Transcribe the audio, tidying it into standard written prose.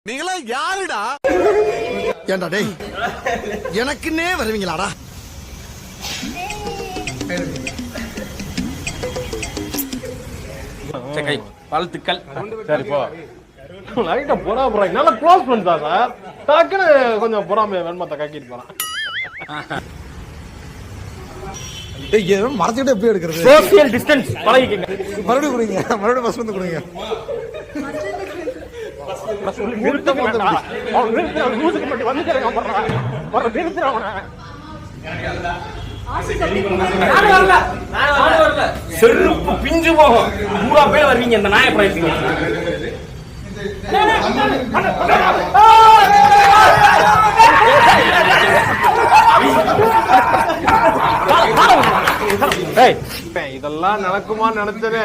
நீங்களா யாருடா? ஏண்டா டேய், எனக்குன்னே வருவீங்களாடா? வாழ்த்துக்கள். சரி போ. லைட்டா பொறா போறாங்க. நல்லா க்ளோஸ் பண்ணிட்டா சார். டக்குன்னு கொஞ்சம் பொறாமைய வெண்மத்தை கக்கிட்டு போறான். டேய் ஏன் மறந்துட்டே எப்படி எடுக்கிறது? சோஷியல் டிஸ்டன்ஸ் பழகிக்கங்க. மறுபடியும் குடுங்க. மறுபடியும் பஸ் வந்து குடுங்க. செருப்பு பிஞ்சு போகும். 100 பேர் வருவீங்க இந்த நாயை பிராய்ச்சிங்க. இதெல்லாம் நடக்குமா நினைச்சது